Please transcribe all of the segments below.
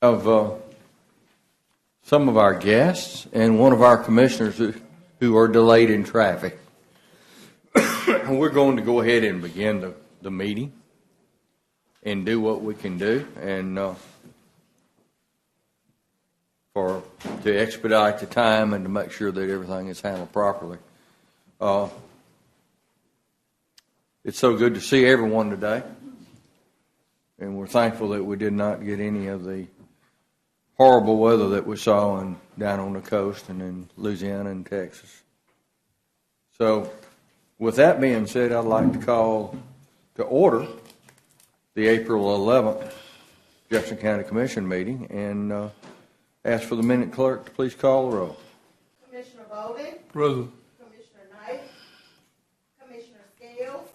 of some of our guests and one of our commissioners who are delayed in traffic. We're going to go ahead and begin the meeting and do what we can do, and to expedite the time and to make sure that everything is handled properly. It's so good to see everyone today, and we're thankful that we did not get any of the horrible weather that we saw down on the coast and in Louisiana and Texas. So, with that being said, I'd like to call to order the April 11th Jefferson County Commission meeting and ask for the minute clerk to please call the roll. Commissioner Bowden. Present. Commissioner Knight. Commissioner Scales.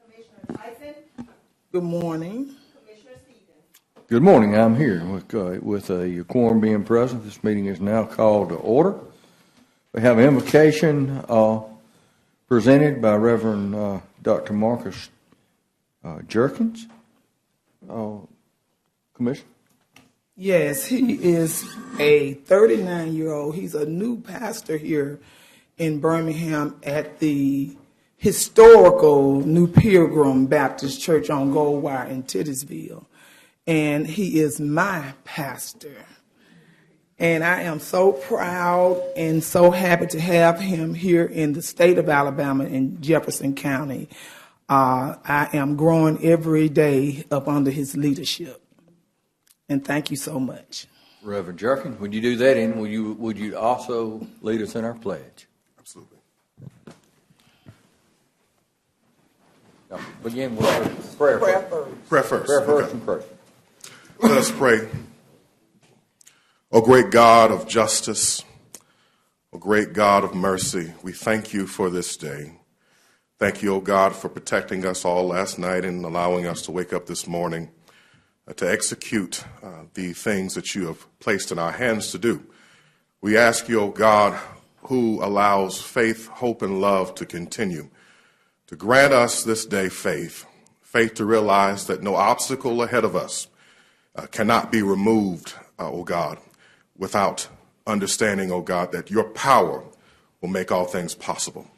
Commissioner Tyson. Good morning. Commissioner Stevens. Good morning. I'm here with a quorum being present. This meeting is now called to order. We have an invocation presented by Reverend Dr. Marcus Jerkins. Commissioner? Yes, he is a 39-year-old. He's a new pastor here in Birmingham at the historical New Pilgrim Baptist Church on Goldwire in Titusville. And he is my pastor. And I am so proud and so happy to have him here in the state of Alabama in Jefferson County. I am growing every day up under his leadership. And thank you so much. Reverend Jerkins, would you do that, and would you also lead us in our pledge? Absolutely. Now, begin with prayer. Prayer first. Prayer first. Prayer first Okay. and prayer. Let us pray. O great God of justice, O great God of mercy, we thank you for this day. Thank you, O God, for protecting us all last night and allowing us to wake up this morning to execute the things that you have placed in our hands to do. We ask you, O God, who allows faith, hope, and love to continue, to grant us this day faith to realize that no obstacle ahead of us cannot be removed, O God, without understanding, O God, that your power will make all things possible.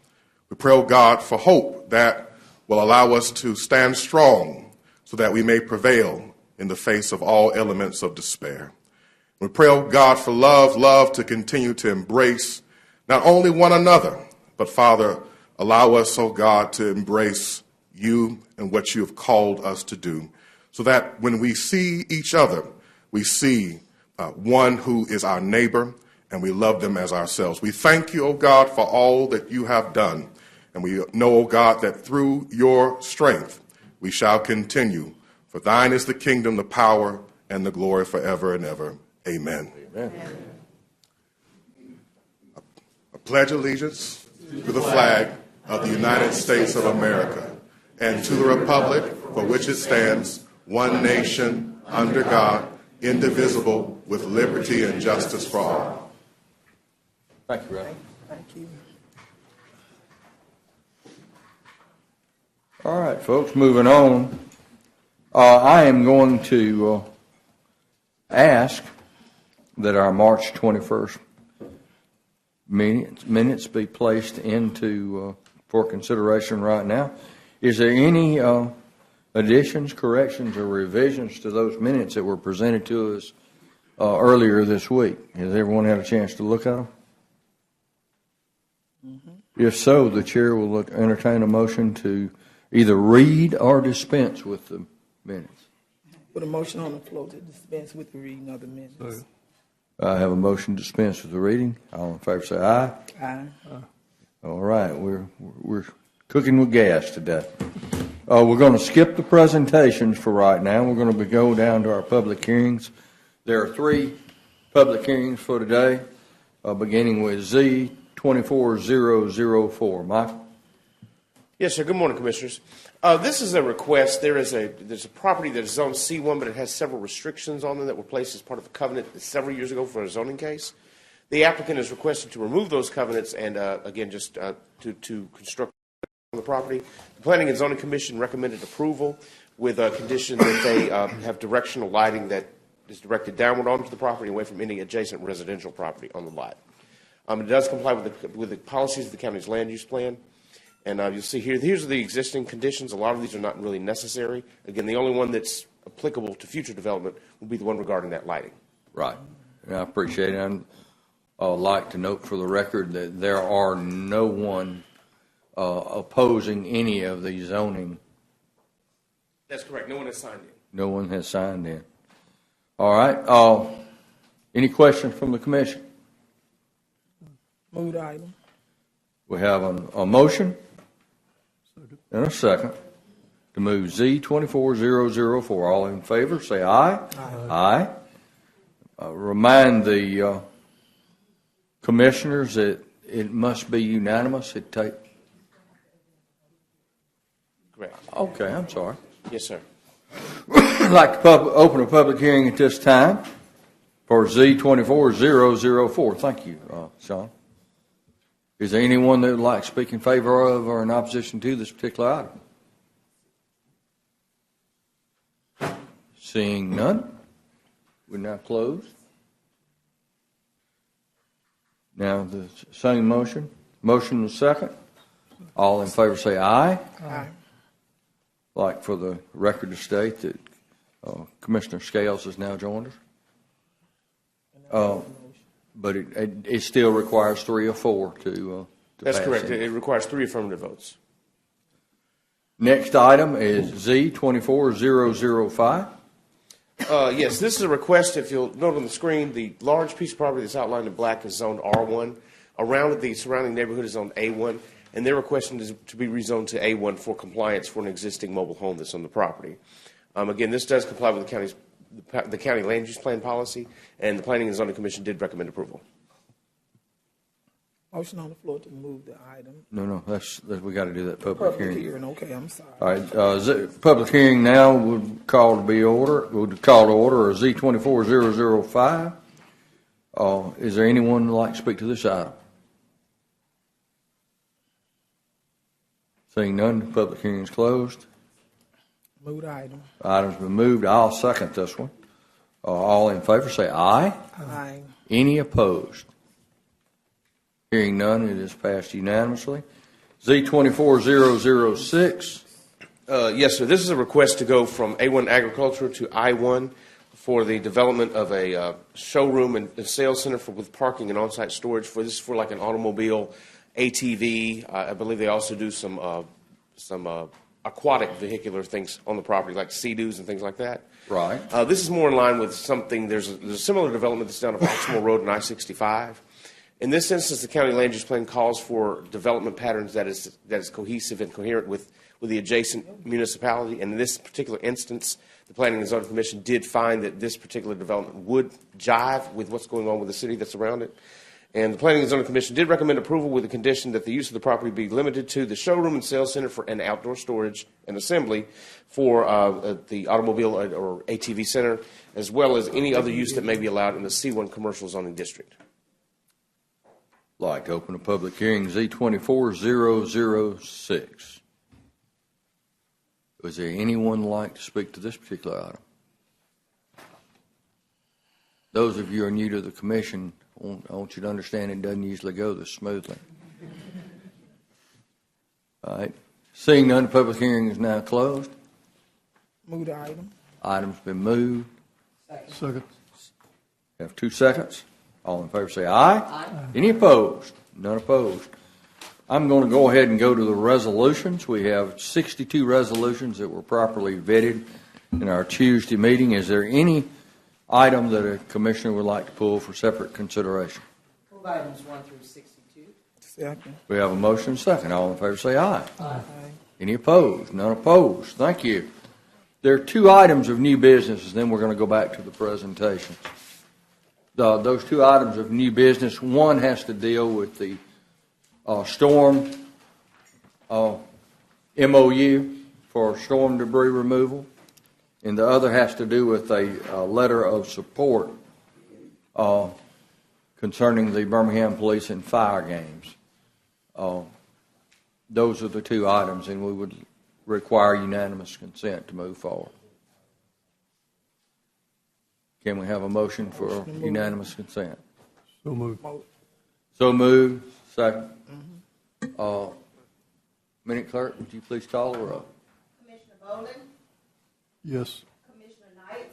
We pray, O God, for hope that will allow us to stand strong so that we may prevail in the face of all elements of despair. We pray, oh God, for love to continue to embrace not only one another, but Father, allow us, oh God, to embrace you and what you have called us to do, so that when we see each other, we see one who is our neighbor, and we love them as ourselves. We thank you, oh God, for all that you have done, and we know, oh God, that through your strength we shall continue. For thine is the kingdom, the power, and the glory forever and ever. Amen. Amen. I pledge allegiance to the flag of the United States of America and to the republic for which it stands, one nation, under God, indivisible, with liberty and justice for all. Thank you, Reverend. Thank you. All right, folks, moving on. I am going to ask that our March 21st minutes be placed into for consideration right now. Is there any additions, corrections, or revisions to those minutes that were presented to us earlier this week? Has everyone had a chance to look at them? Mm-hmm. If so, the chair will entertain a motion to either read or dispense with the minutes. Put a motion on the floor to dispense with the reading of the minutes. I have a motion to dispense with the reading. All in favor say aye. Aye. All right, we're cooking with gas today. We're going to skip the presentations for right now. We're going to go down to our public hearings. There are 3 public hearings for today, beginning with Z24004. Mike? Yes, sir. Good morning, Commissioners. This is a request. There's a property that is zoned C1, but it has several restrictions on them that were placed as part of a covenant several years ago for a zoning case. The applicant is requested to remove those covenants and, again, just to construct on the property. The Planning and Zoning Commission recommended approval with a condition that they have directional lighting that is directed downward onto the property, away from any adjacent residential property on the lot. It does comply with the policies of the county's land use plan. And you'll see here, here's the existing conditions. A lot of these are not really necessary. Again, the only one that's applicable to future development will be the one regarding that lighting. Right. And I appreciate it. I'd like to note for the record that there are no one opposing any of the zoning. That's correct. No one has signed in. No one has signed in. All right. Any questions from the commission? Move the item. We have a motion and a second to move Z24004. All in favor, say aye. Aye. Remind the commissioners that it must be unanimous. Correct. Okay, I'm sorry. Yes, sir. I'd like to open a public hearing at this time for Z24004. Thank you, Sean. Is there anyone that would like to speak in favor of or in opposition to this particular item? Seeing none, we're now closed. Now the same motion. Motion and second. All in favor say aye. Aye. Like for the record to state that Commissioner Scales has now joined us. But it still requires 3 or 4 to That's pass correct. in. It requires 3 affirmative votes. Next item is Z24005. Yes, this is a request. If you'll note on the screen, the large piece of property that's outlined in black is zoned R1. Around it, the surrounding neighborhood is zoned A1, and they're requesting to be rezoned to A1 for compliance for an existing mobile home that's on the property. Again, this does comply with the county land use plan policy, and the Planning and Zoning Commission did recommend approval. Motion on the floor to move the item. No, we got to do that public hearing. Okay, I'm sorry. All right, public hearing now would call to order Z24005. Is there anyone who'd like to speak to this item? Seeing none, the public hearing is closed. Move the item. Item's been moved. I'll second this one. All in favor say aye. Aye. Any opposed? Hearing none, it is passed unanimously. Z24006. Yes, sir. This is a request to go from A1 agriculture to I1 for the development of a showroom and a sales center with parking and on-site storage. This is for like an automobile, ATV. I believe they also do some aquatic vehicular things on the property, like Sea-Doos and things like that. Right. This is more in line with something. There's a similar development that's down at Oxmoor Road and I-65. In this instance, the county land use plan calls for development patterns that is cohesive and coherent with the adjacent municipality. And in this particular instance, the Planning and Zoning Commission did find that this particular development would jive with what's going on with the city that's around it. And the Planning and Zoning Commission did recommend approval with the condition that the use of the property be limited to the showroom and sales center for an outdoor storage and assembly for the automobile or ATV center, as well as any other use that may be allowed in the C1 commercial zoning district. Like to open a public hearing, Z24006. Was there anyone like to speak to this particular item? Those of you who are new to the commission, I want you to understand it doesn't usually go this smoothly. All right. Seeing none, the public hearing is now closed. Move the item. Item's been moved. Second. Have 2 seconds. All in favor say aye. Aye. Any opposed? None opposed. I'm going to go ahead and go to the resolutions. We have 62 resolutions that were properly vetted in our Tuesday meeting. Is there any item that a commissioner would like to pull for separate consideration? Move items 1 through 62. Second. We have a motion and a second. All in favor say aye. Aye. Any opposed? None opposed. Thank you. There are 2 items of new business, and then we're going to go back to the presentation. Those 2 items of new business, one has to deal with the storm MOU for storm debris removal, and the other has to do with a letter of support concerning the Birmingham Police and Fire Games. Those are the 2 items, and we would require unanimous consent to move forward. Can we have a motion for unanimous consent? So moved. So moved. Second. Minute clerk, would you please call the roll? Commissioner Bowden, Yes. Commissioner Knight,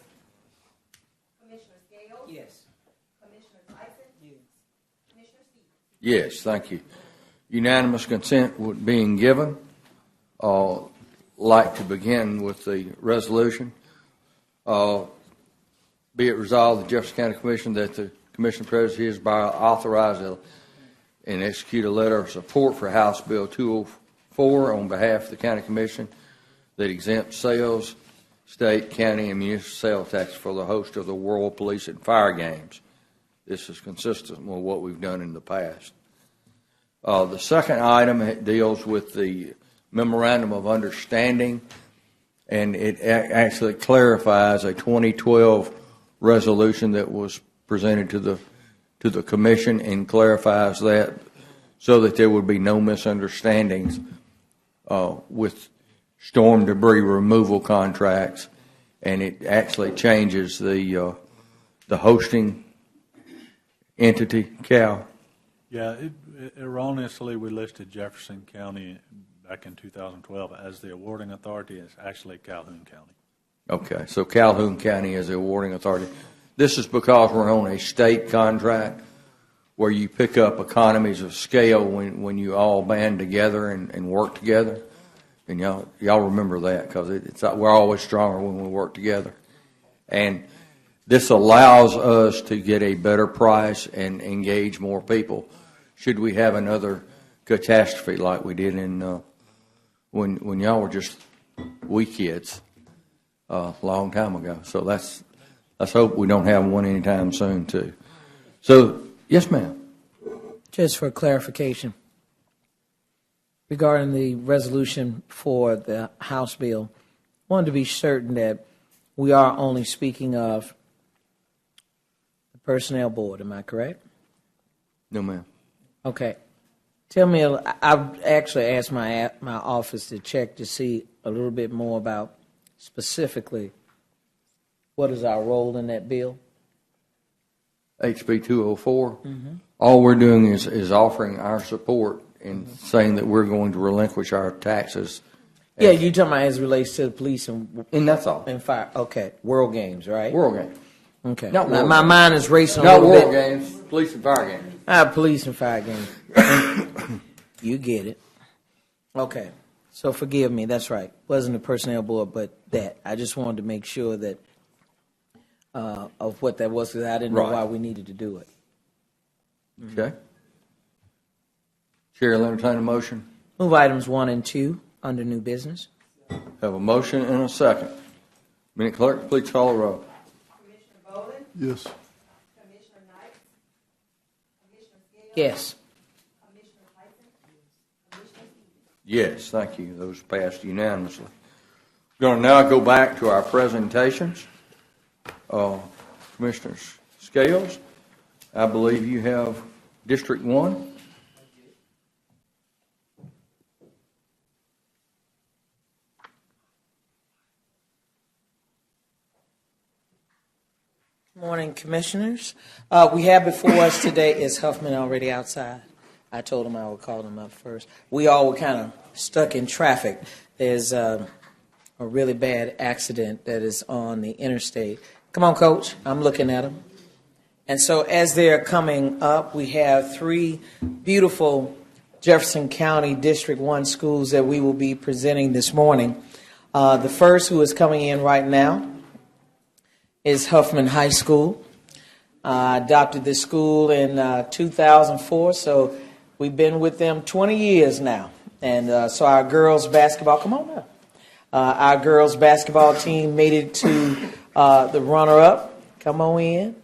Commissioner Scales, Yes. Commissioner Tyson, Yes. Commissioner Stevens. Yes, thank you. Unanimous consent being given. Like to begin with the resolution. Be it resolved, the Jefferson County Commission, that the Commission President hereby authorize and execute a letter of support for House Bill 204 on behalf of the County Commission that exempts sales, state, county, and municipal sales tax for the host of the World Police and Fire Games. This is consistent with what we've done in the past. The second item deals with the Memorandum of Understanding, and it actually clarifies a 2012 resolution that was presented to the Commission and clarifies that so that there would be no misunderstandings with storm debris removal contracts, and it actually changes the hosting entity, Cal. Yeah, erroneously we listed Jefferson County back in 2012 as the awarding authority. It's actually Calhoun County. Okay, so Calhoun County is the awarding authority. This is because we're on a state contract where you pick up economies of scale when you all band together and work together. And y'all remember that because we're always stronger when we work together. And this allows us to get a better price and engage more people should we have another catastrophe like we did in when y'all were just wee kids a long time ago. So let's hope we don't have one anytime soon too. So yes, ma'am. Just for clarification, regarding the resolution for the House bill, I wanted to be certain that we are only speaking of the Personnel Board. Am I correct? No, ma'am. Okay. Tell me, I've actually asked my office to check to see a little bit more about specifically what is our role in that bill. HB 204. All we're doing is offering our support and saying that we're going to relinquish our taxes. Yeah, you're talking about as it relates to the police and that's all. fire. Okay, World Games, right? World Games. Okay. Not Now, World my Games. mind is racing a Not little World bit. Games, police and fire games. Police and fire games. You get it. Okay. So forgive me. That's right. Wasn't the Personnel Board, but that. I just wanted to make sure that of what that was because I didn't know Right. why we needed to do it. Okay. Chair will entertain a motion. Move items 1 and 2 under new business. Have a motion and a second. Minute clerk, please call the roll. Commissioner Bowden, Yes. Commissioner Knight, Commissioner Scales, Yes. Commissioner Tyson, Commissioner Stevens. Yes, thank you. Those passed unanimously. We're going to now go back to our presentations. Commissioner Scales, I believe you have District 1. Morning, Commissioners. We have before us today, is Huffman already outside? I told him I would call him up first. We all were kind of stuck in traffic. There's a really bad accident that is on the interstate. Come on, Coach. I'm looking at him. And so as they're coming up, we have 3 beautiful Jefferson County District 1 schools that we will be presenting this morning. The first who is coming in right now is Huffman High School. I adopted this school in 2004, so we've been with them 20 years now. And so our girls basketball, come on now. Our girls basketball team made it to the runner-up. Come on in.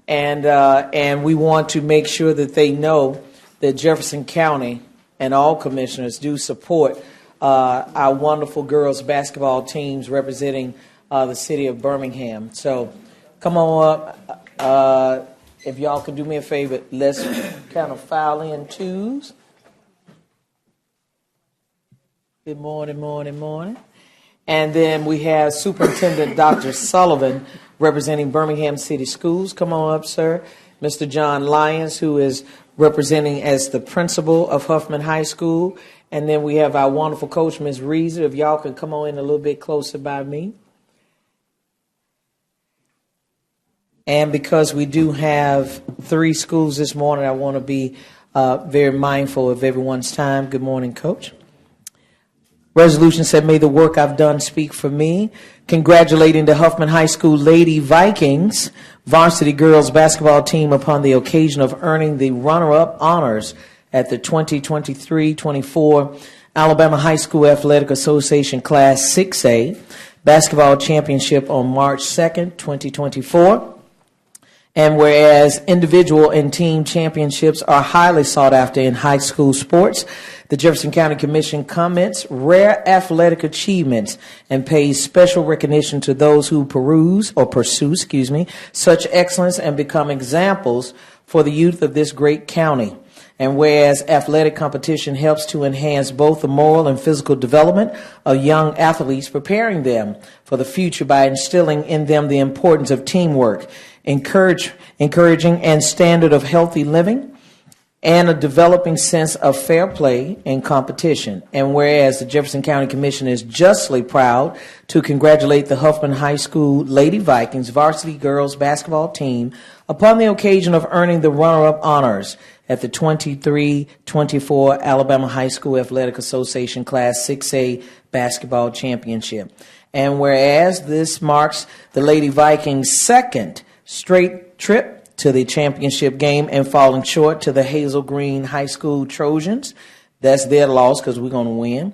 And we want to make sure that they know that Jefferson County and all commissioners do support our wonderful girls basketball teams representing the city of Birmingham. So come on up. If y'all could do me a favor, let's kind of file in twos. Good morning, morning, morning. And then we have Superintendent Dr. Sullivan representing Birmingham City Schools. Come on up, sir. Mr. John Lyons, who is representing as the principal of Huffman High School. And then we have our wonderful coach, Ms. Reeser. If y'all can come on in a little bit closer by me. And because we do have 3 schools this morning, I want to be very mindful of everyone's time. Good morning, Coach. Resolution said, may the work I've done speak for me. Congratulating the Huffman High School Lady Vikings varsity girls basketball team upon the occasion of earning the runner-up honors at the 2023-24 Alabama High School Athletic Association Class 6A basketball championship on March 2nd, 2024. And whereas individual and team championships are highly sought after in high school sports, the Jefferson County Commission comments rare athletic achievements and pays special recognition to those who pursue such excellence and become examples for the youth of this great county. And whereas athletic competition helps to enhance both the moral and physical development of young athletes, preparing them for the future by instilling in them the importance of teamwork, encouraging and standard of healthy living, and a developing sense of fair play and competition. And whereas the Jefferson County Commission is justly proud to congratulate the Huffman High School Lady Vikings varsity girls basketball team upon the occasion of earning the runner-up honors at the 23-24 Alabama High School Athletic Association Class 6A basketball championship. And whereas this marks the Lady Vikings' second straight trip to the championship game and falling short to the Hazel Green High School Trojans. That's their loss because we're going to win.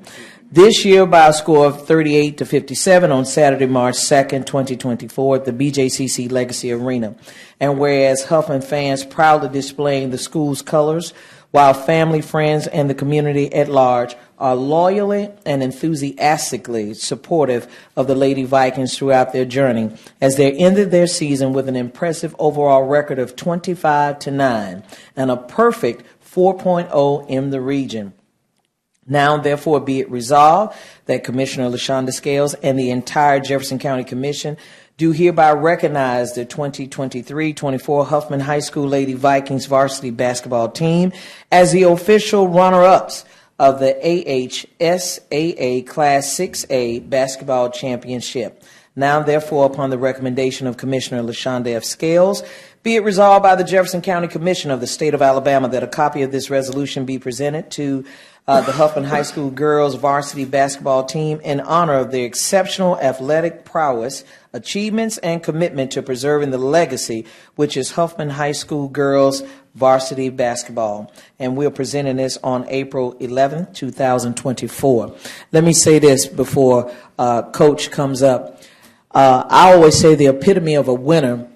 This year by a score of 38-57 on Saturday, March 2nd, 2024 at the BJCC Legacy Arena. And whereas Huffman fans proudly displaying the school's colors, while family, friends, and the community at large are loyally and enthusiastically supportive of the Lady Vikings throughout their journey as they ended their season with an impressive overall record of 25-9 and a perfect 4.0 in the region. Now, therefore, be it resolved that Commissioner LaShonda Scales and the entire Jefferson County Commission do hereby recognize the 2023-24 Huffman High School Lady Vikings varsity basketball team as the official runner-ups of the AHSAA Class 6A basketball championship. Now, therefore, upon the recommendation of Commissioner LaShonda F. Scales, be it resolved by the Jefferson County Commission of the State of Alabama that a copy of this resolution be presented to the Huffman High School girls varsity basketball team in honor of their exceptional athletic prowess, achievements, and commitment to preserving the legacy, which is Huffman High School girls varsity basketball. And we're presenting this on April 11th, 2024. Let me say this before Coach comes up. I always say the epitome of a winner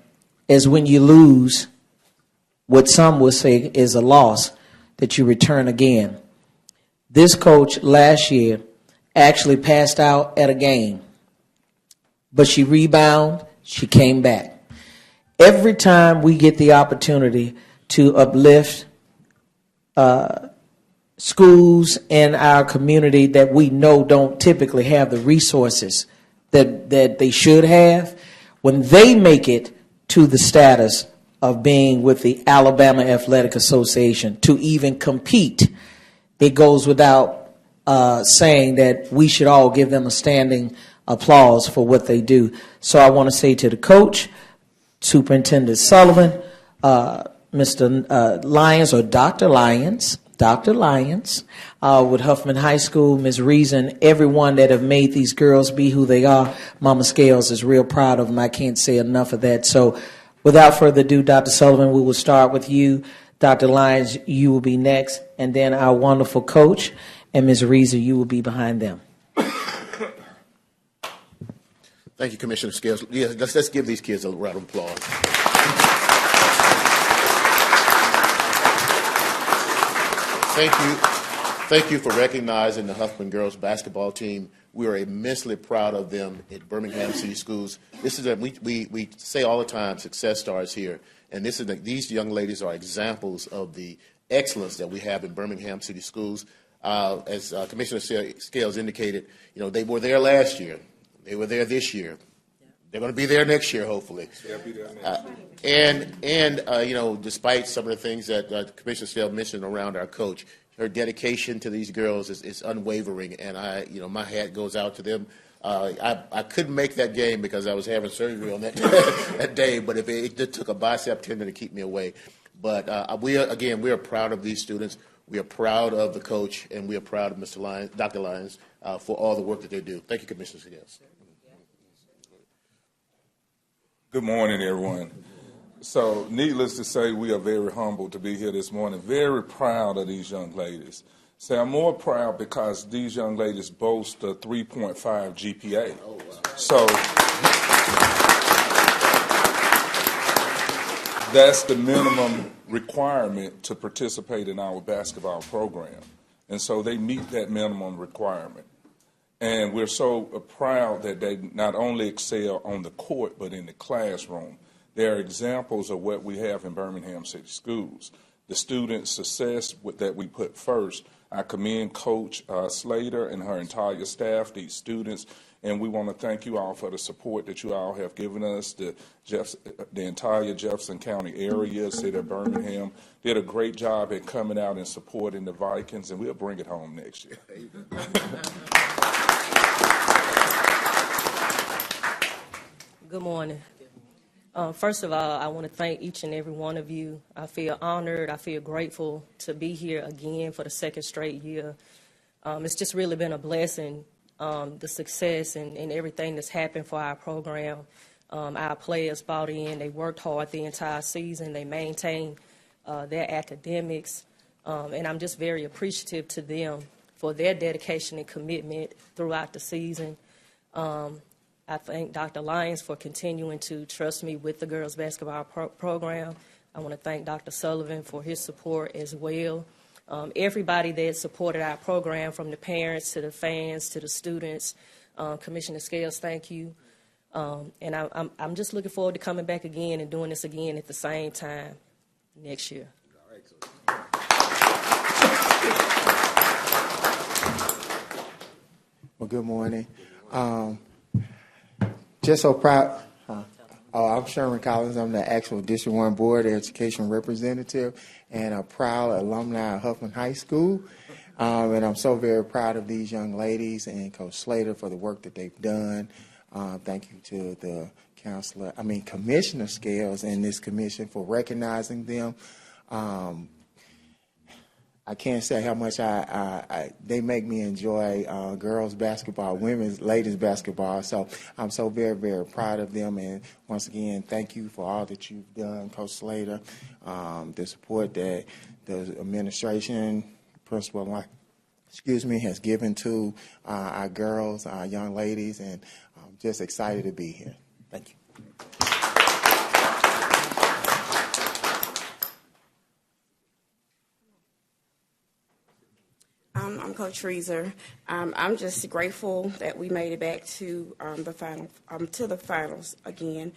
is when you lose what some would say is a loss, that you return again. This coach last year actually passed out at a game, but she rebounded, she came back. Every time we get the opportunity to uplift schools in our community that we know don't typically have the resources that they should have, when they make it to the status of being with the Alabama Athletic Association to even compete, it goes without saying that we should all give them a standing applause for what they do. So I want to say to the coach, Superintendent Sullivan, Mr. Lyons or Dr. Lyons, with Huffman High School, Ms. Reason, everyone that have made these girls be who they are. Mama Scales is real proud of them. I can't say enough of that. So without further ado, Dr. Sullivan, we will start with you. Dr. Lyons, you will be next, and then our wonderful coach, and Ms. Reeser, you will be behind them. Thank you, Commissioner Scales. Yes, let's give these kids a round of applause. Thank you for recognizing the Huffman girls basketball team. We are immensely proud of them at Birmingham City Schools. This is we say all the time, success starts here, and these young ladies are examples of the excellence that we have in Birmingham City Schools. As Commissioner Scales indicated, they were there last year. They were there this year. They're going to be there next year, hopefully. They'll be there next year. Despite some of the things that Commissioner Scales mentioned around our coach, her dedication to these girls is unwavering, and my hat goes out to them. I couldn't make that game because I was having surgery on that that day, but if it just took a bicep tendon to keep me away. But we are proud of these students. We are proud of the coach, and we are proud of Mr. Lyons, Dr. Lyons, for all the work that they do. Thank you, Commissioner Scales. Good morning, everyone. So, needless to say, we are very humbled to be here this morning, very proud of these young ladies. So I'm more proud because these young ladies boast a 3.5 GPA. Oh, wow. So that's the minimum requirement to participate in our basketball program. And so they meet that minimum requirement. And we're so proud that they not only excel on the court, but in the classroom. They're examples of what we have in Birmingham City Schools. The student success that we put first. I commend Coach Slater and her entire staff, these students, and we want to thank you all for the support that you all have given us. The entire Jefferson County area, City of Birmingham, did a great job at coming out and supporting the Vikings, and we'll bring it home next year. Good morning. First of all, I want to thank each and every one of you. I feel honored. I feel grateful to be here again for the second straight year. It's just really been a blessing, the success and everything that's happened for our program. Our players bought in. They worked hard the entire season. They maintained their academics. And I'm just very appreciative to them for their dedication and commitment throughout the season. I thank Dr. Lyons for continuing to trust me with the girls' basketball program. I want to thank Dr. Sullivan for his support as well. Everybody that supported our program, from the parents to the fans to the students. Commissioner Scales, thank you. And I'm just looking forward to coming back again and doing this again at the same time next year. Well, good morning. Just so proud. I'm Sherman Collins. I'm the actual District 1 Board Education Representative and a proud alumni of Huffman High School. And I'm so very proud of these young ladies and Coach Slater for the work that they've done. Thank you to the Commissioner Scales and this commission for recognizing them. I can't say how much they make me enjoy girls basketball, ladies basketball. So I'm so very, very proud of them. And once again, thank you for all that you've done, Coach Slater, the support that the administration, principal, has given to our girls, our young ladies, and I'm just excited to be here. Thank you. I'm Coach Reeser. I'm just grateful that we made it back to the finals again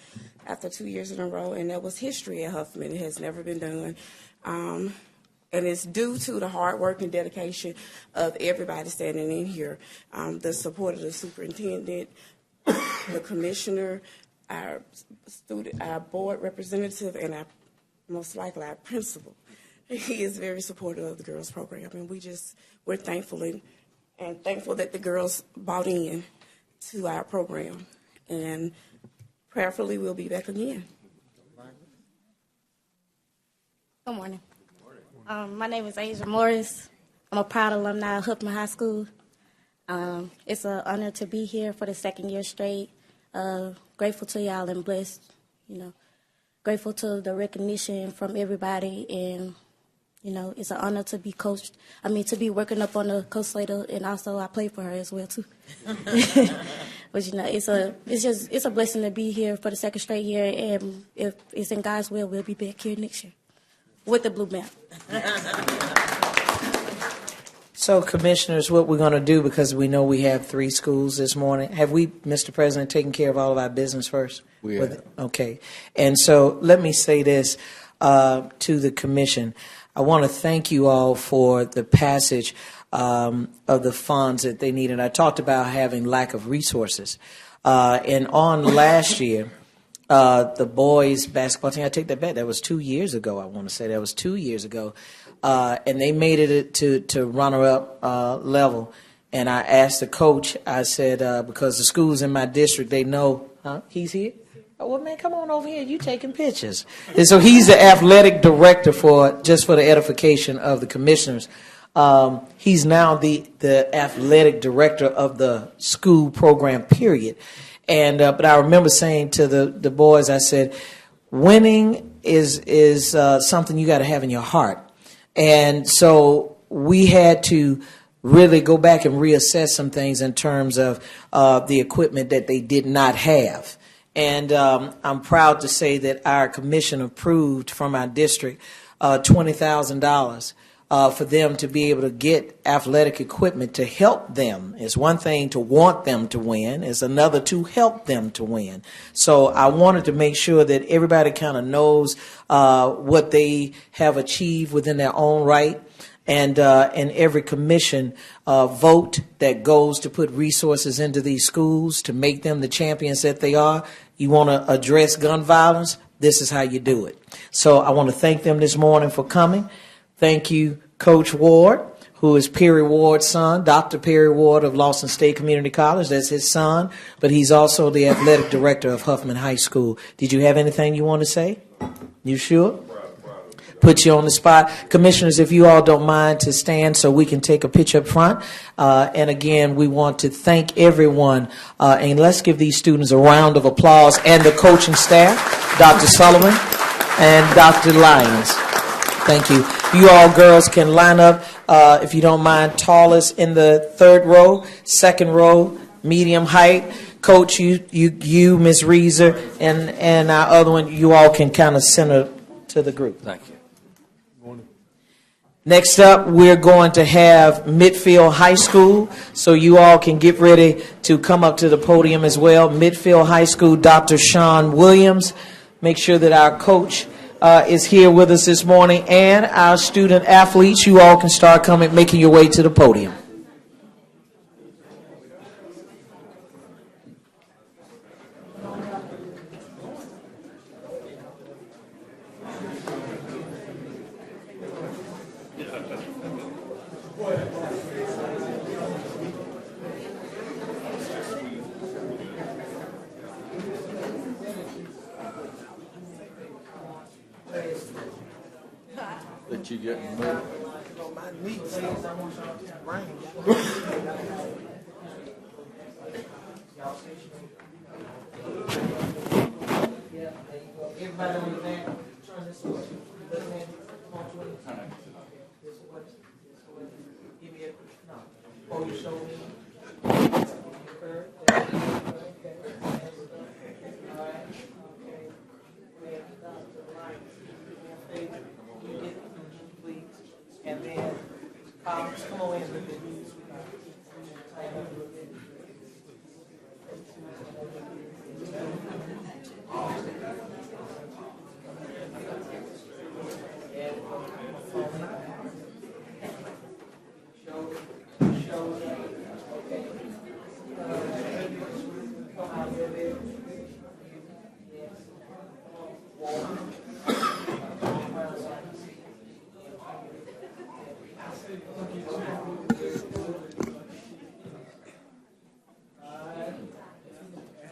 after 2 years in a row, and that was history at Huffman. It has never been done, and it's due to the hard work and dedication of everybody standing in here, the support of the superintendent, the commissioner, our board representative, and most likely our principal. He is very supportive of the girls' program, and we're thankful and thankful that the girls bought in to our program, and prayerfully we'll be back again. Good morning. My name is Asia Morris. I'm a proud alumni of Huffman High School. It's an honor to be here for the second year straight. Grateful to y'all and blessed, grateful to the recognition from everybody, and it's an honor to be coached. To be working up on the Coach Slater, and also I play for her as well too. But it's a blessing to be here for the second straight year, and if it's in God's will, we'll be back here next year with the blue belt. So, commissioners, what we're going to do, because we know we have 3 schools this morning, have we, Mr. President, taken care of all of our business first? We have. Okay. And so let me say this to the commission. I want to thank you all for the passage of the funds that they need. And I talked about having lack of resources. And on last year, the boys basketball team, I take that back, that was 2 years ago, I want to say. That was 2 years ago. And they made it to runner-up level. And I asked the coach, I said, because the schools in my district, they know, he's here? Oh, well, man, come on over here. You taking pictures. And so he's the athletic director just for the edification of the commissioners. He's now the athletic director of the school program, period. And but I remember saying to the boys, I said, winning is something you got to have in your heart. And so we had to really go back and reassess some things in terms of the equipment that they did not have. And I'm proud to say that our commission approved from our district $20,000 for them to be able to get athletic equipment to help them. It's one thing to want them to win. It's another to help them to win. So I wanted to make sure that everybody kind of knows what they have achieved within their own right. And every commission vote that goes to put resources into these schools to make them the champions that they are. You want to address gun violence? This is how you do it. So I want to thank them this morning for coming. Thank you, Coach Ward, who is Perry Ward's son, Dr. Perry Ward of Lawson State Community College. That's his son, but he's also the athletic director of Huffman High School. Did you have anything you want to say? You sure? Put you on the spot. Commissioners, if you all don't mind to stand so we can take a picture up front. And again, we want to thank everyone. And let's give these students a round of applause and the coaching staff, Dr. Sullivan and Dr. Lyons. Thank you. You all girls can line up, if you don't mind, tallest in the third row, second row, medium height. Coach, you, Ms. Reeser, and our other one, you all can kind of center to the group. Thank you. Next up, we're going to have Midfield High School, so you all can get ready to come up to the podium as well. Midfield High School, Dr. Sean Williams. Make sure that our coach is here with us this morning, and our student athletes. You all can start coming, making your way to the podium. That you get more. Everybody on the van, turn this way. Give me a no. Hold your shoulder. And then, come on in with it.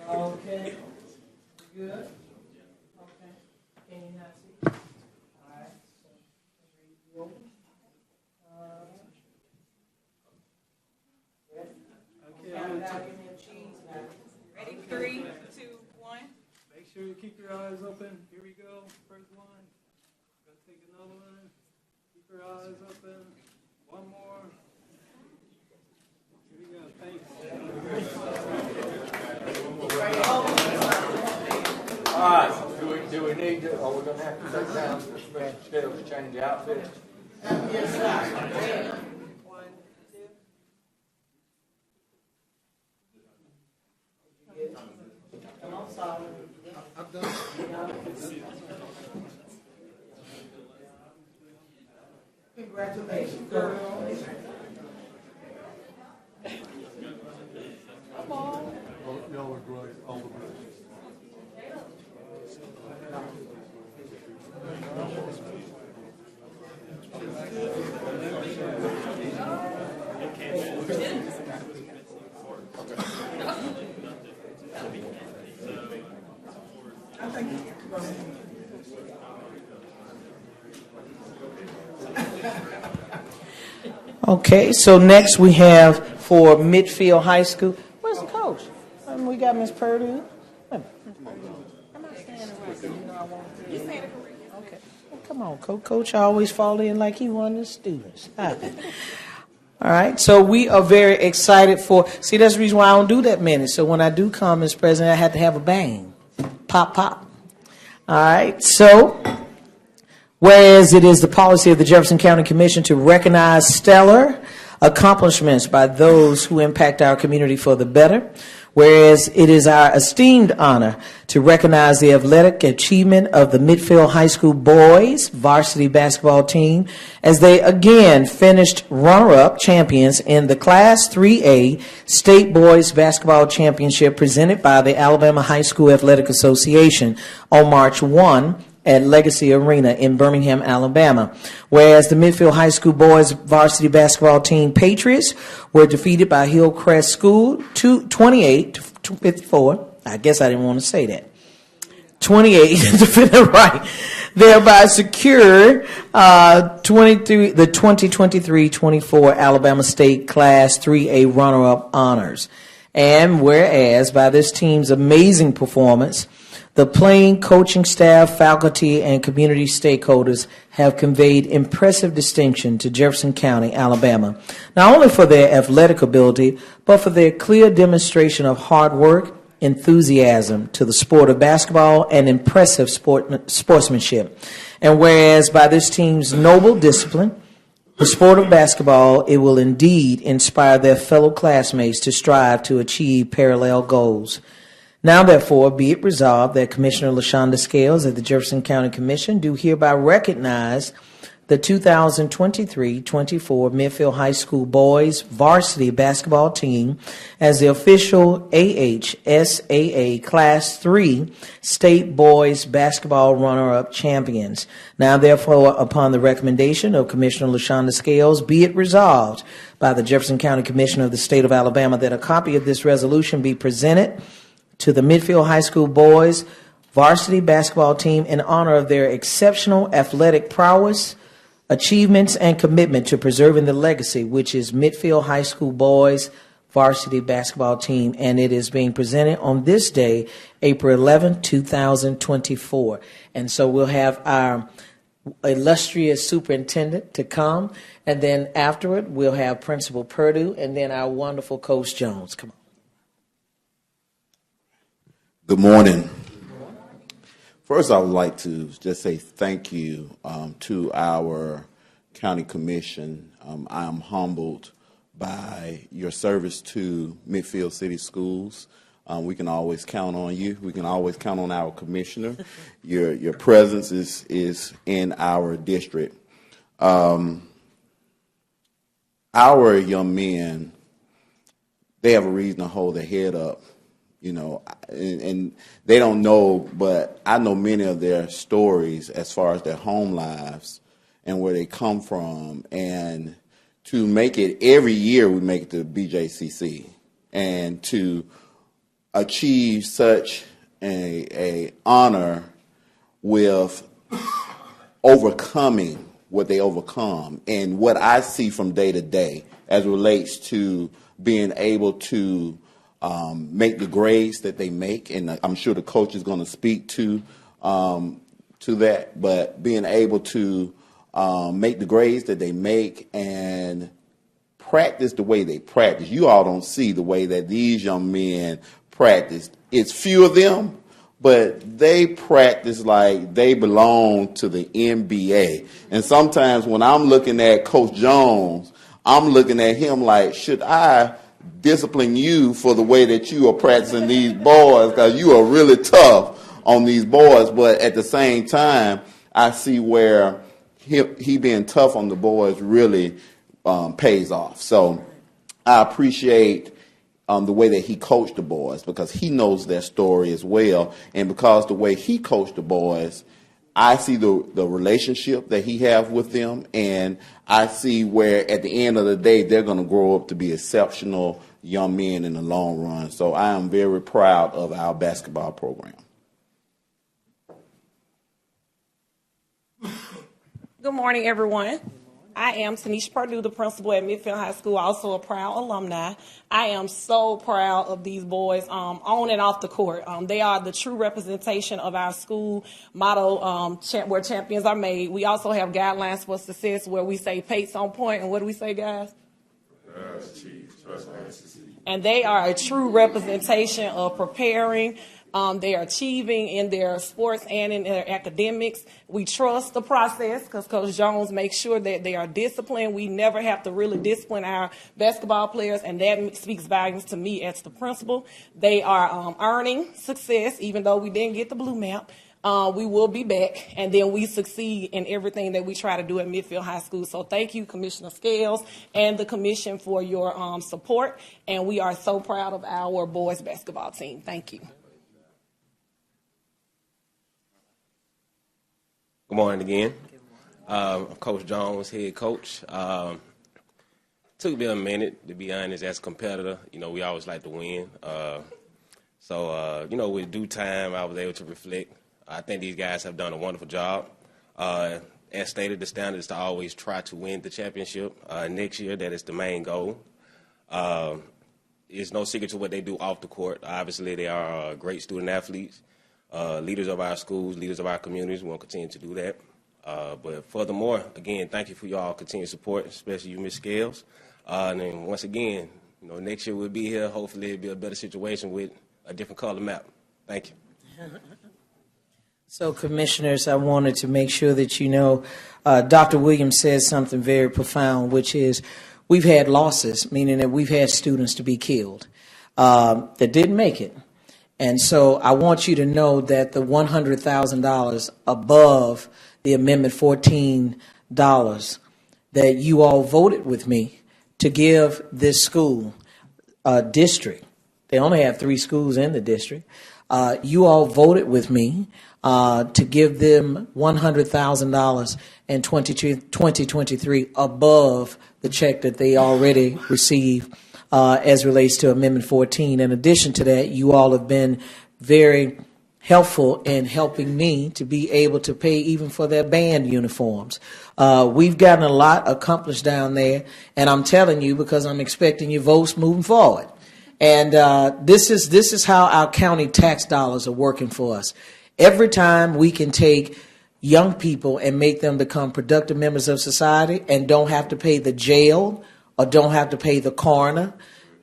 Okay. Good. Okay. Can you not see? All right. So, open. Okay. Now give me a cheese. Ready? 3, 2, 1. Make sure you keep your eyes open. Here we go. First one. Gotta take another one. Keep your eyes open. One more. Here we go. Thanks. All right. Do we need to, are we going to have to take down Mr. Scales to change the outfit? Yes, sir. 1, 2. Come on, Solomon. I'm done. Congratulations, girl. Okay, so next we have for Midfield High School. Where's the coach? We got Miss Purdue. Am I saying it right? You know I want to. You saying it correct. Okay. Well, come on, Coach. Coach always fall in like he one of the students. Stop it. All right, so we are very excited for. See, that's the reason why I don't do that many. So when I do come as president, I have to have a bang, pop, pop. All right, so. Whereas it is the policy of the Jefferson County Commission to recognize stellar accomplishments by those who impact our community for the better. Whereas it is our esteemed honor to recognize the athletic achievement of the Midfield High School boys varsity basketball team as they again finished runner-up champions in the Class 3A State Boys Basketball Championship presented by the Alabama High School Athletic Association on March 1 at Legacy Arena in Birmingham, Alabama. Whereas the Midfield High School boys varsity basketball team Patriots were defeated by Hillcrest School 28-54. I guess I didn't want to say that. 28 to fit it right. Thereby secure the 2023-24 Alabama State Class 3A runner-up honors. And whereas by this team's amazing performance, the playing, coaching staff, faculty, and community stakeholders have conveyed impressive distinction to Jefferson County, Alabama, not only for their athletic ability, but for their clear demonstration of hard work, enthusiasm to the sport of basketball, and impressive sportsmanship. And whereas by this team's noble discipline, the sport of basketball, it will indeed inspire their fellow classmates to strive to achieve parallel goals. Now, therefore, be it resolved that Commissioner LaShonda Scales of the Jefferson County Commission do hereby recognize the 2023-24 Midfield High School boys varsity basketball team as the official AHSAA Class 3 State Boys Basketball Runner-Up Champions. Now, therefore, upon the recommendation of Commissioner LaShonda Scales, be it resolved by the Jefferson County Commission of the State of Alabama that a copy of this resolution be presented to the Midfield High School boys varsity basketball team in honor of their exceptional athletic prowess, achievements, and commitment to preserving the legacy, which is Midfield High School boys varsity basketball team, and it is being presented on this day, April 11, 2024. And so we'll have our illustrious superintendent to come, and then afterward we'll have Principal Purdue, and then our wonderful Coach Jones. Come on. Good morning. First, I would like to just say thank you to our county commission. I am humbled by your service to Midfield City Schools. We can always count on you. We can always count on our commissioner. Your presence is in our district. Our young men, they have a reason to hold their head up. You know, and they don't know, but I know many of their stories as far as their home lives and where they come from. And to make it every year, we make it to BJCC, and to achieve such a honor with overcoming what they overcome, and what I see from day to day as it relates to being able to make the grades that they make, and I'm sure the coach is going to speak to that. But being able to make the grades that they make and practice the way they practice. You all don't see the way that these young men practice. It's few of them, but they practice like they belong to the NBA. And sometimes when I'm looking at Coach Jones, I'm looking at him like, should I discipline you for the way that you are practicing these boys, because you are really tough on these boys. But at the same time, I see where he being tough on the boys really pays off. So I appreciate the way that he coached the boys, because he knows their story as well. And because the way he coached the boys, I see the relationship that he have with them, and I see where at the end of the day they're going to grow up to be exceptional young men in the long run. So I am very proud of our basketball program. Good morning, everyone. I am Tanisha Purdue, the principal at Midfield High School, also a proud alumni. I am so proud of these boys on and off the court. They are the true representation of our school motto, where champions are made. We also have guidelines for success where we say pace on point, and what do we say, guys? And they are a true representation of preparing. They are achieving in their sports and in their academics. We trust the process because Coach Jones makes sure that they are disciplined. We never have to really discipline our basketball players, and that speaks volumes to me as the principal. They are earning success, even though we didn't get the blue map. We will be back, and then we succeed in everything that we try to do at Midfield High School. So thank you, Commissioner Scales and the commission for your support, and we are so proud of our boys basketball team. Thank you. Good morning again. Coach Jones, head coach. Took me a minute, to be honest, as a competitor. You know, we always like to win. You know, with due time, I was able to reflect. I think these guys have done a wonderful job. As stated, the standard is to always try to win the championship. Next year, that is the main goal. It's no secret to what they do off the court. Obviously, they are great student athletes. Leaders of our schools, leaders of our communities. We want to continue to do that. But furthermore, again, thank you for y'all continued support, especially you, Ms. Scales. And then once again, you know, next year we'll be here. Hopefully it'll be a better situation with a different color map. Thank you. So, Commissioners, I wanted to make sure that you know Dr. Williams says something very profound, which is we've had losses, meaning that we've had students to be killed that didn't make it. And so I want you to know that the $100,000 above the Amendment 14 that you all voted with me to give this school district, they only have 3 schools in the district, you all voted with me to give them $100,000 in 2023 above the check that they already received as relates to Amendment 14. In addition to that, you all have been very helpful in helping me to be able to pay even for their band uniforms. We've gotten a lot accomplished down there, and I'm telling you because I'm expecting your votes moving forward. And this is how our county tax dollars are working for us. Every time we can take young people and make them become productive members of society and don't have to pay the jail or don't have to pay the coroner,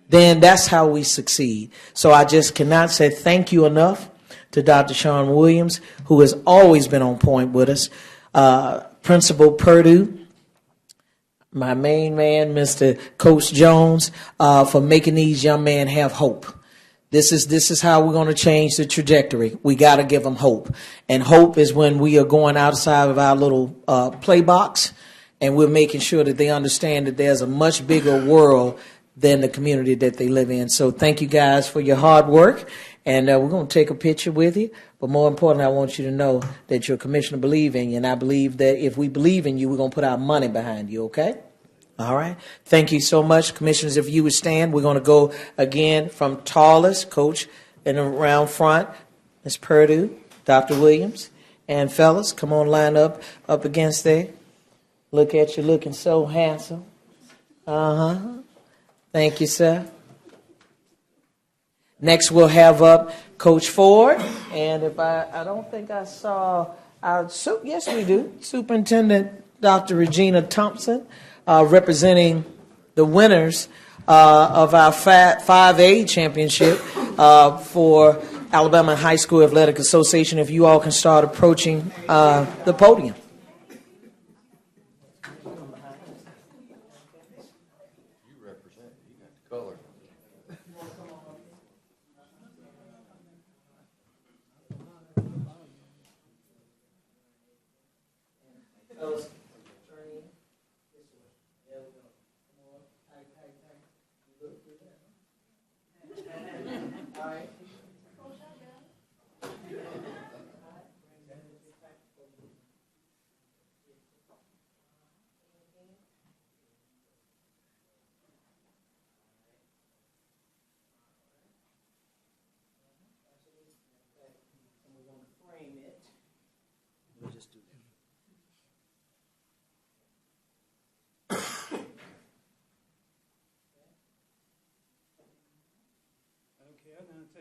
then that's how we succeed. So I just cannot say thank you enough to Dr. Sean Williams, who has always been on point with us, Principal Purdue, my main man, Mr. Coach Jones, for making these young men have hope. This is how we're going to change the trajectory. We got to give them hope. And hope is when we are going outside of our little play box and we're making sure that they understand that there's a much bigger world than the community that they live in. So thank you guys for your hard work. And we're going to take a picture with you. But more importantly, I want you to know that your commissioner believes in you. And I believe that if we believe in you, we're going to put our money behind you, okay? All right. Thank you so much. Commissioners, if you would stand, we're going to go again from tallest, Coach, and around front, Ms. Purdue, Dr. Williams. And fellas, come on, line up against there. Look at you looking so handsome. Uh-huh. Thank you, sir. Next, we'll have up Coach Ford. And if I don't think I saw yes, we do. Superintendent Dr. Regina Thompson, representing the winners of our 5A championship for Alabama High School Athletic Association. If you all can start approaching the podium.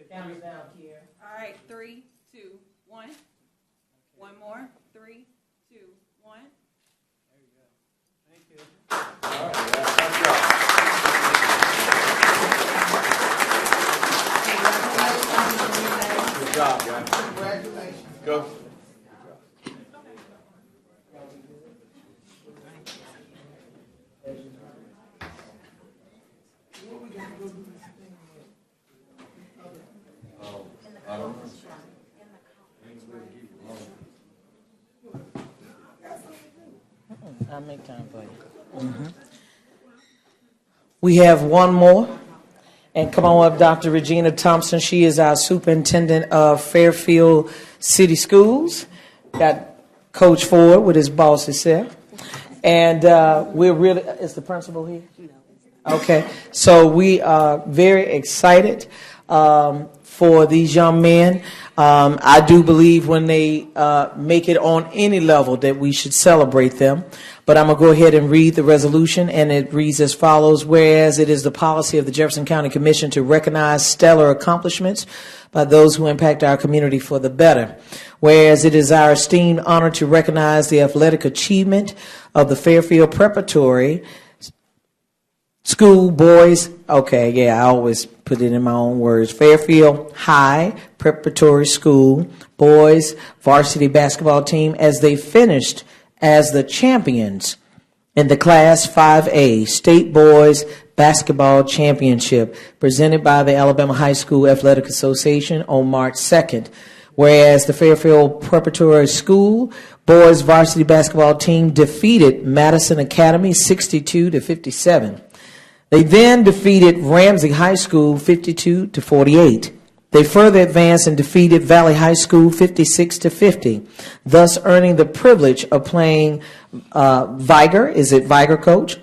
Count it down, Kiera. All right, 3, 2, 1. One more. 3, 2, 1. Good job, guys. Congratulations. Go. I'll make time for you. We have one more. And come on up, Dr. Regina Thompson. She is our superintendent of Fairfield City Schools. Got Coach Ford with his boss himself. And we're really, is the principal here? Okay. So we are very excited for these young men. I do believe when they make it on any level that we should celebrate them. But I'm going to go ahead and read the resolution, and it reads as follows. Whereas it is the policy of the Jefferson County Commission to recognize stellar accomplishments by those who impact our community for the better. Whereas it is our esteemed honor to recognize the athletic achievement of the Fairfield Preparatory School boys. Okay, yeah, I always put it in my own words. Fairfield High Preparatory School boys varsity basketball team as they finished as the champions in the Class 5A State Boys Basketball Championship presented by the Alabama High School Athletic Association on March 2nd. Whereas the Fairfield Preparatory School boys varsity basketball team defeated Madison Academy 62-57. They then defeated Ramsey High School 52-48. They further advanced and defeated Valley High School 56-50, thus earning the privilege of playing Viger, is it Viger, Coach?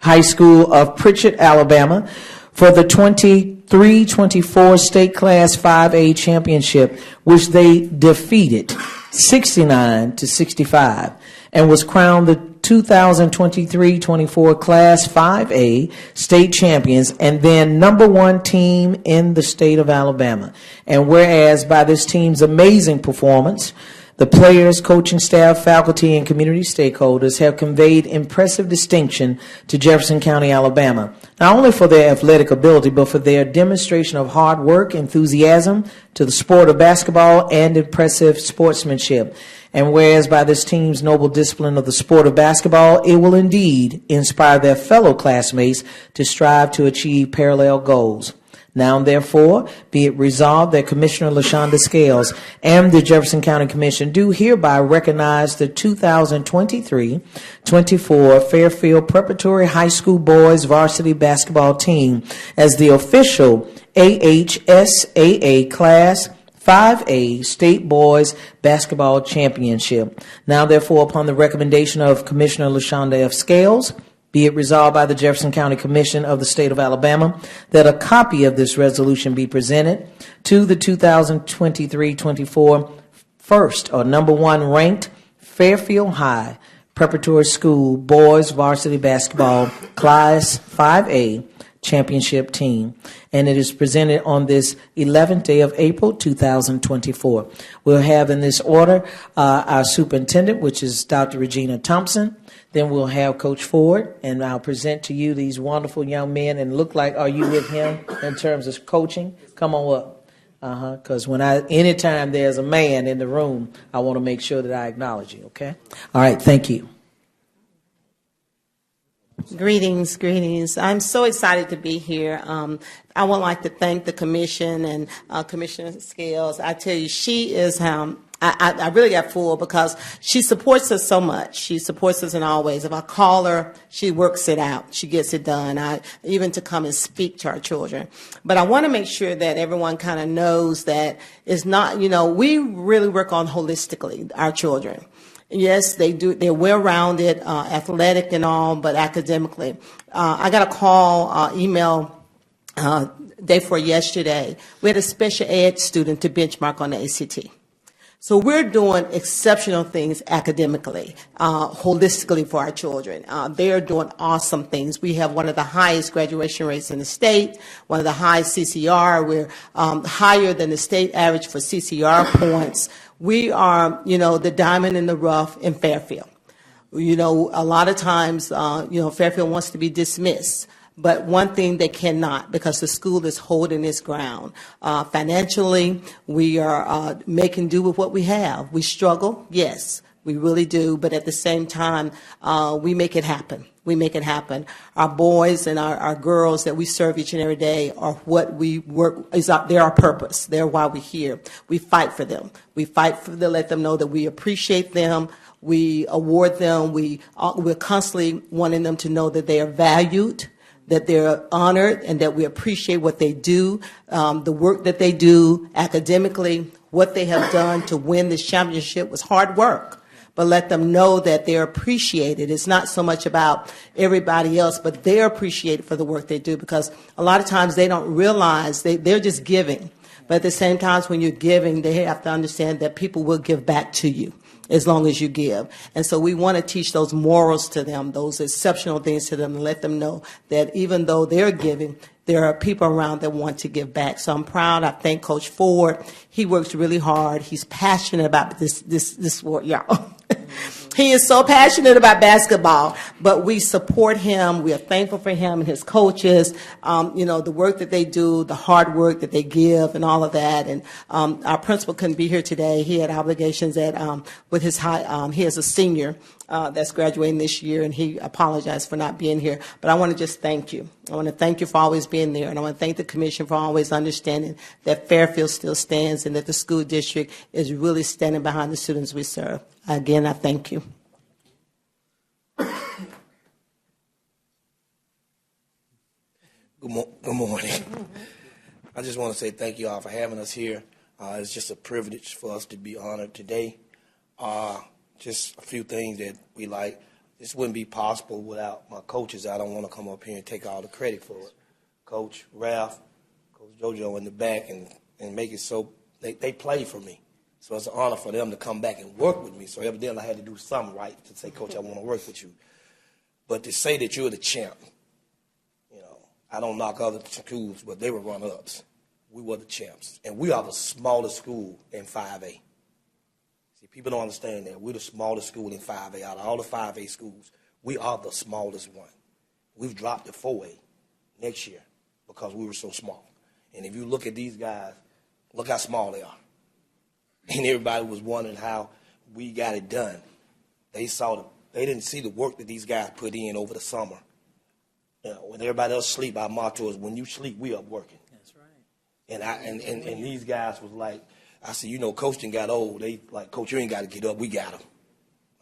High School of Pritchett, Alabama, for the 23-24 State Class 5A Championship, which they defeated 69-65, and was crowned the 2023-24 Class 5A state champions and then number one team in the state of Alabama. And whereas by this team's amazing performance, the players, coaching staff, faculty, and community stakeholders have conveyed impressive distinction to Jefferson County, Alabama, not only for their athletic ability, but for their demonstration of hard work, enthusiasm to the sport of basketball, and impressive sportsmanship. And whereas by this team's noble discipline of the sport of basketball, it will indeed inspire their fellow classmates to strive to achieve parallel goals. Now, therefore, be it resolved that Commissioner LaShonda Scales and the Jefferson County Commission do hereby recognize the 2023-24 Fairfield Preparatory High School Boys Varsity Basketball Team as the official AHSAA Class 5A State Boys Basketball Championship. Now, therefore, upon the recommendation of Commissioner LaShonda F. Scales, be it resolved by the Jefferson County Commission of the State of Alabama that a copy of this resolution be presented to the 2023-24 first or number one ranked Fairfield High Preparatory School Boys Varsity Basketball Class 5A Championship Team. And it is presented on this 11th day of April 2024. We'll have in this order our superintendent, which is Dr. Regina Thompson. Then we'll have Coach Ford, and I'll present to you these wonderful young men. And look like, are you with him in terms of coaching? Come on up. Because anytime there's a man in the room, I want to make sure that I acknowledge you, okay? All right, thank you. Greetings, greetings. I'm so excited to be here. I would like to thank the commission and Commissioner Scales. I tell you, she is, I really got full because she supports us so much. She supports us in all ways. If I call her, she works it out. She gets it done, even to come and speak to our children. But I want to make sure that everyone kind of knows that it's not, we really work on holistically our children. Yes, they do. They're well-rounded, athletic and all, but academically. I got a call, email, day before yesterday. We had a special ed student to benchmark on the ACT. So we're doing exceptional things academically, holistically for our children. They are doing awesome things. We have one of the highest graduation rates in the state, one of the highest CCR. We're higher than the state average for CCR points. We are, the diamond in the rough in Fairfield. A lot of times, Fairfield wants to be dismissed. But one thing they cannot, because the school is holding its ground. Financially, we are making do with what we have. We struggle, yes, we really do. But at the same time, we make it happen. We make it happen. Our boys and our girls that we serve each and every day are what we work, they're our purpose. They're why we're here. We fight for them. We fight for them, let them know that we appreciate them. We award them. We're constantly wanting them to know that they are valued, that they're honored, and that we appreciate what they do, the work that they do academically, what they have done to win this championship was hard work. But let them know that they're appreciated. It's not so much about everybody else, but they're appreciated for the work they do, because a lot of times they don't realize they're just giving. But at the same time, when you're giving, they have to understand that people will give back to you as long as you give. And so we want to teach those morals to them, those exceptional things to them, and let them know that even though they're giving, there are people around that want to give back. So I'm proud. I thank Coach Ford. He works really hard. He's passionate about this sport, y'all. He is so passionate about basketball, but we support him. We are thankful for him and his coaches, the work that they do, the hard work that they give, and all of that. And our principal couldn't be here today. He had obligations with his he has a senior that's graduating this year, and he apologized for not being here. But I want to just thank you. I want to thank you for always being there, and I want to thank the commission for always understanding that Fairfield still stands and that the school district is really standing behind the students we serve. Again, I thank you. Good morning. I just want to say thank you all for having us here. It's just a privilege for us to be honored today. Just a few things that we like. This wouldn't be possible without my coaches. I don't want to come up here and take all the credit for it. Coach Ralph, Coach JoJo in the back, and make it so they play for me. So it's an honor for them to come back and work with me. So evidently I had to do something right to say, Coach, I want to work with you. But to say that you're the champ, I don't knock other schools, but they were runner-ups. We were the champs. And we are the smallest school in 5A. See, people don't understand that. We're the smallest school in 5A. Out of all the 5A schools, we are the smallest one. We've dropped to 4A next year because we were so small. And if you look at these guys, look how small they are. And everybody was wondering how we got it done. They didn't see the work that these guys put in over the summer. When everybody else sleep, our motto is, when you sleep, we up working. That's right. And these guys was like, I said, coaching got old. They like, Coach, you ain't got to get up. We got them.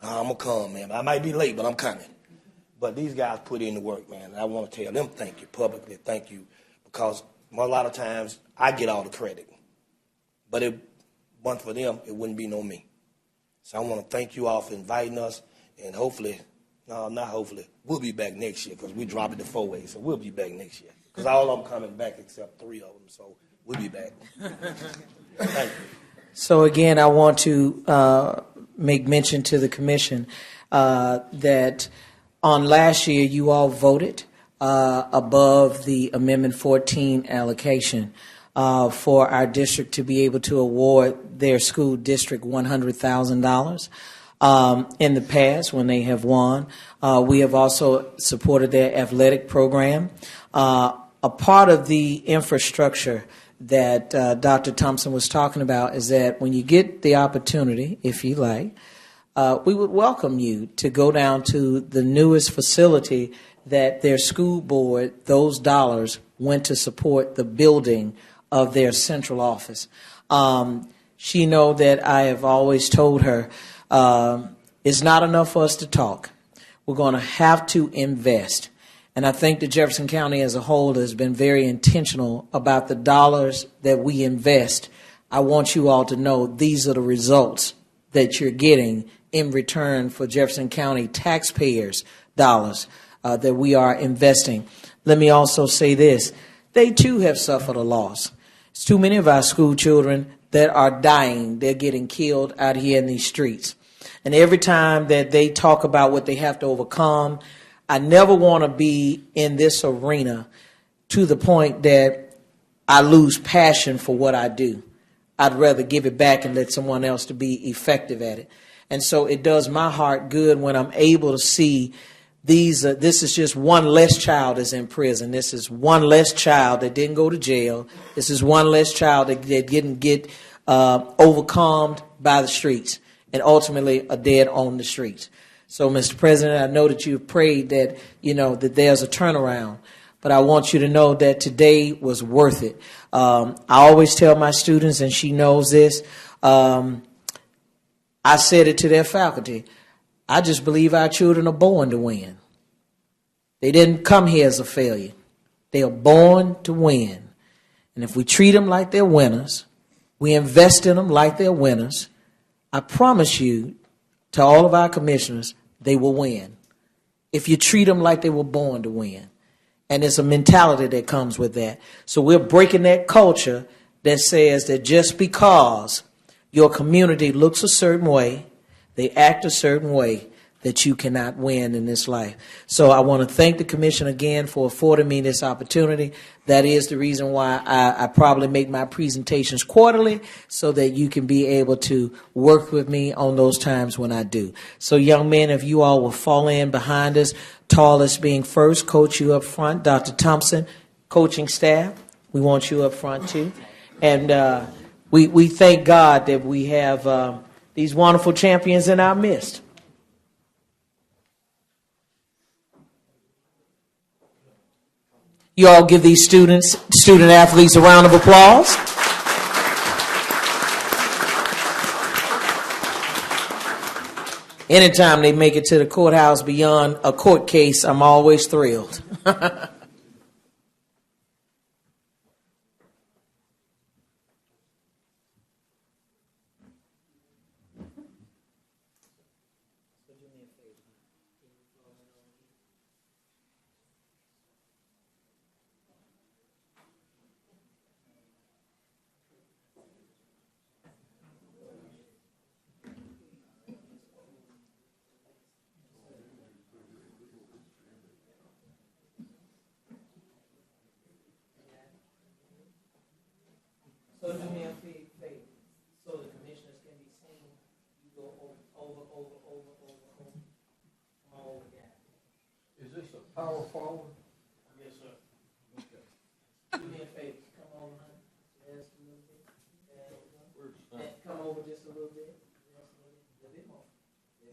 I'm going to come, man. I might be late, but I'm coming. But these guys put in the work, man. And I want to tell them thank you publicly. Thank you. Because a lot of times I get all the credit. But if it wasn't for them, it wouldn't be no me. So I want to thank you all for inviting us. And hopefully, no, not hopefully, we'll be back next year because we dropped it to 4A. So we'll be back next year. Because all of them coming back except 3 of them. So we'll be back. Thank you. So again, I want to make mention to the commission that on last year you all voted above the Amendment 14 allocation for our district to be able to award their school district $100,000. In the past, when they have won, we have also supported their athletic program. A part of the infrastructure that Dr. Thompson was talking about is that when you get the opportunity, if you like, we would welcome you to go down to the newest facility that their school board, those dollars went to support the building of their central office. She know that I have always told her it's not enough for us to talk. We're going to have to invest. And I think that Jefferson County as a whole has been very intentional about the dollars that we invest. I want you all to know these are the results that you're getting in return for Jefferson County taxpayers' dollars that we are investing. Let me also say this. They too have suffered a loss. It's too many of our school children that are dying. They're getting killed out here in these streets. And every time that they talk about what they have to overcome, I never want to be in this arena to the point that I lose passion for what I do. I'd rather give it back and let someone else to be effective at it. And so it does my heart good when I'm able to see these. This is just one less child is in prison. This is one less child that didn't go to jail. This is one less child that didn't get overcome by the streets and ultimately are dead on the streets. So, Mr. President, I know that you've prayed that, that there's a turnaround. But I want you to know that today was worth it. I always tell my students, and she knows this, I said it to their faculty. I just believe our children are born to win. They didn't come here as a failure. They are born to win. And if we treat them like they're winners, we invest in them like they're winners, I promise you, to all of our commissioners, they will win. If you treat them like they were born to win. And it's a mentality that comes with that. So we're breaking that culture that says that just because your community looks a certain way, they act a certain way, that you cannot win in this life. So I want to thank the commission again for affording me this opportunity. That is the reason why I probably make my presentations quarterly, so that you can be able to work with me on those times when I do. So young men, if you all will fall in behind us, Tallest being first, coach you up front. Dr. Thompson, coaching staff, we want you up front too. And we thank God that we have these wonderful champions in our midst. You all give these student athletes a round of applause. Anytime they make it to the courthouse beyond a court case, I'm always thrilled. So do me a big favor, so the commissioners can be seen. You go over. All over again. Is this a power forward? Yes, sir. Okay. Do me a favor, come over, honey. Just a little bit. And come over just a little bit. Just a little bit more.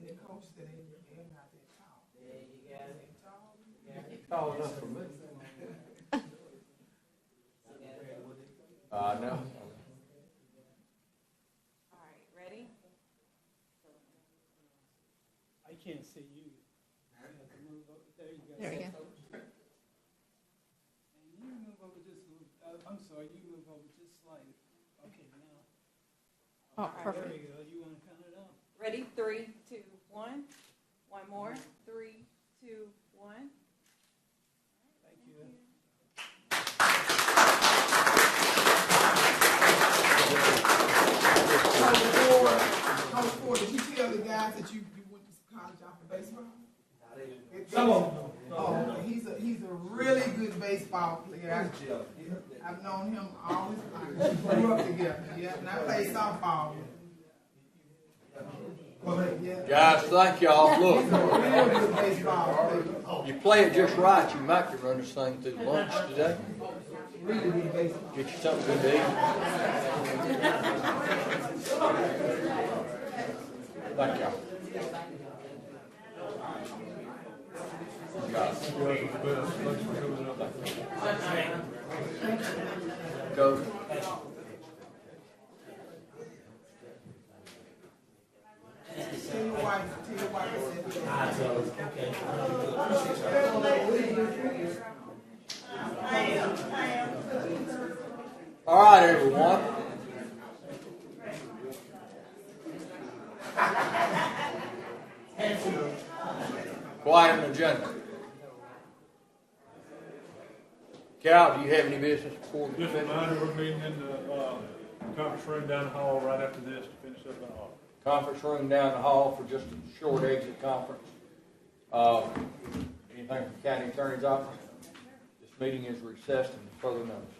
The coach said they're not that tall. There you got it. Tall enough for me. No. All right, ready? I can't see you. I have to move over. There you go. There we go. And you move over just a little. I'm sorry, you move over just slightly. Okay, now. Oh, There perfect. you go. You want to count it up? Ready? 3, 2, 1. One more. 3, 2, 1. Thank you. Coach Ford, did you tell the guys that you went to college out for baseball? Some of them. Oh, he's a really good baseball player. I've known him all his life. We grew up together. Yeah, and I played softball with him. Yeah. Guys, thank y'all. Look, Real good baseball player. you play it just right, you might could run this thing through lunch today. Really good baseball. Get you something good to eat. Thank y'all. Go. Tell your wife I said All right, everyone. Quite an agenda. Cal, do you have any business before we Just a finish? reminder, we're meeting in the conference room down the hall right after this to finish up the hall. Conference room down the hall for just a short exit conference. Anything from county attorney's office? This meeting is recessed and further notice.